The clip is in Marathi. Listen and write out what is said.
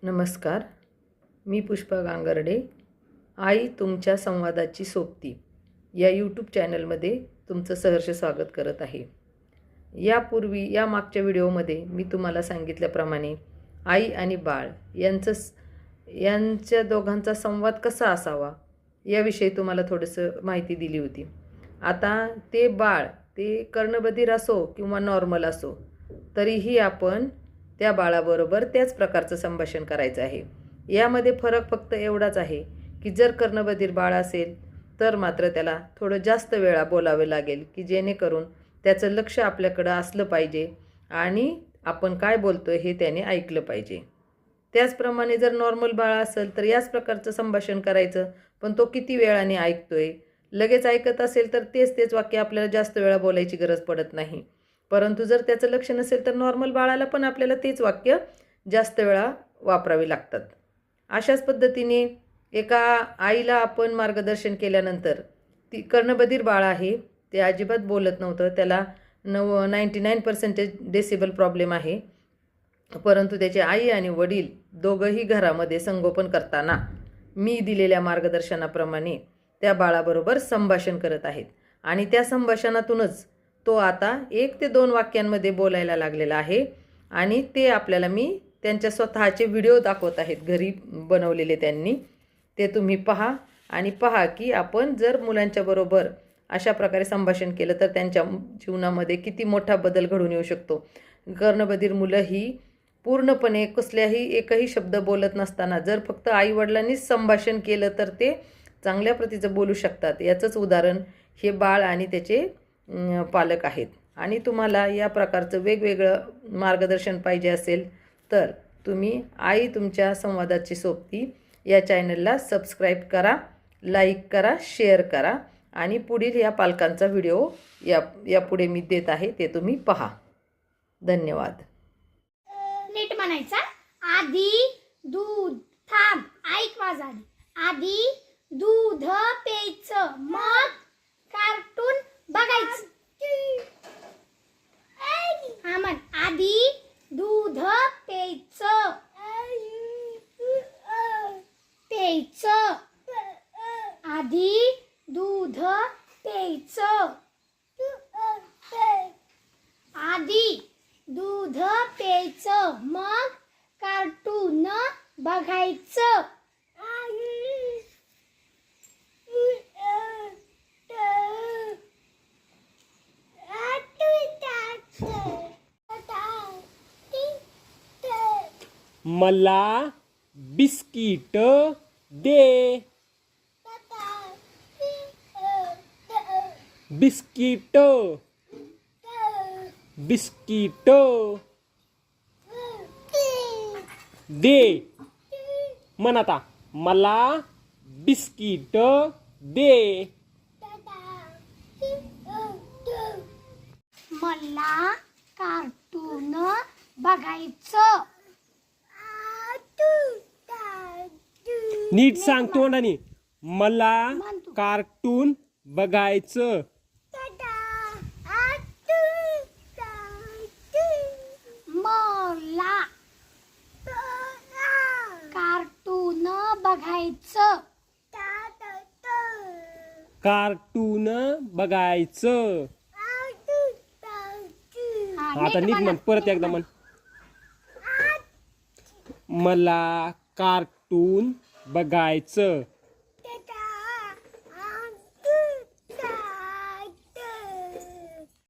नमस्कार. मी पुष्पा गांगर्डे. आई तुमच्या संवादाची सोबती या यूट्यूब चॅनलमध्ये तुमचं सहर्ष स्वागत करत आहे. या मागच्या व्हिडिओमध्ये मी तुम्हाला सांगितल्याप्रमाणे आई आणि बाळ यांच्या दोघांचा संवाद कसा असावा याविषयी तुम्हाला थोडंसं माहिती दिली होती. आता ते बाळ ते कर्णबधिर असो किंवा नॉर्मल असो, तरीही आपण त्या बाळाबरोबर त्याच प्रकारचं संभाषण करायचं आहे. यामध्ये फरक फक्त एवढाच आहे की जर कर्णबधिर बाळ असेल तर मात्र त्याला थोडं जास्त वेळा बोलावे लागेल, की जेणेकरून त्याचं लक्ष आपल्याकडं असलं पाहिजे आणि आपण काय बोलतोय हे त्याने ऐकलं पाहिजे. त्याचप्रमाणे जर नॉर्मल बाळ असेल तर याच प्रकारचं संभाषण करायचं, पण तो किती वेळाने ऐकतोय, लगेच ऐकत असेल तर तेच वाक्य आपल्याला जास्त वेळा बोलायची गरज पडत नाही. परंतु जर त्याचं लक्ष नसेल तर नॉर्मल बाळाला पण आपल्याला तेच वाक्य जास्त वेळा वापरावी लागतात. अशाच पद्धतीने एका आईला आपण मार्गदर्शन केल्यानंतर ती कर्णबधिर बाळ आहे, ते अजिबात बोलत नव्हतं, त्याला 99% डेसिबल प्रॉब्लेम आहे. परंतु त्याचे आई आणि वडील दोघंही घरामध्ये संगोपन करताना मी दिलेल्या मार्गदर्शनाप्रमाणे त्या बाळाबरोबर संभाषण करत आहेत आणि त्या संभाषणातूनच तो आता 1 ते 2 वाक्यांमध्ये बोलायला लागलेला आहे. आणि ते आपल्याला मी त्यांच्या स्वतःचे व्हिडिओ दाखवत आहेत, घरी बनवलेले त्यांनी. ते तुम्ही पहा आणि पहा की आपण जर मुलांच्या बरोबर अशा प्रकारे संभाषण केलं तर त्यांच्या जीवनामध्ये किती मोठा बदल घडून येऊ शकतो. कर्णबधिर मुलं ही पूर्णपणे कसल्याही एकही शब्द बोलत नसताना जर फक्त आईवडिलांनीच संभाषण केलं तर ते चांगल्या प्रतीचं बोलू शकतात. याचंच उदाहरण हे बाळ आणि त्याचे पालक आहेत. आणि तुम्हाला या प्रकारचं वेगवेगळं मार्गदर्शन पाहिजे असेल तर तुम्ही आई तुमच्या संवादाची सोबती या चॅनलला सबस्क्राईब करा, लाईक करा, शेअर करा आणि पुढील या पालकांचा व्हिडिओ यापुढे मी देत आहे ते तुम्ही पहा. धन्यवाद. नीट म्हणायचा. आधी दूध, थांब, ऐक माझं आधी. आधी दूध प्यायचं, मग कार्टून बघायचं. हा म्हण. आधी दूध प्यायचं, प्यायचं. आधी दूध प्यायचं, आधी दूध प्यायचं, मग कार्टून बघायचं. मला बिस्किट दे. बिस्किट, बिस्किट दे. म्हण आता, मला बिस्किट दे. मला कार्टून बघायचं. नीट सांग तोंडाने. मला कार्टून बघायचं. मला कार्टून बघायचं. कार्टून बघायचं. आता नीट म्हण, परत एकदा म्हण. मला कार्टून बघायचं.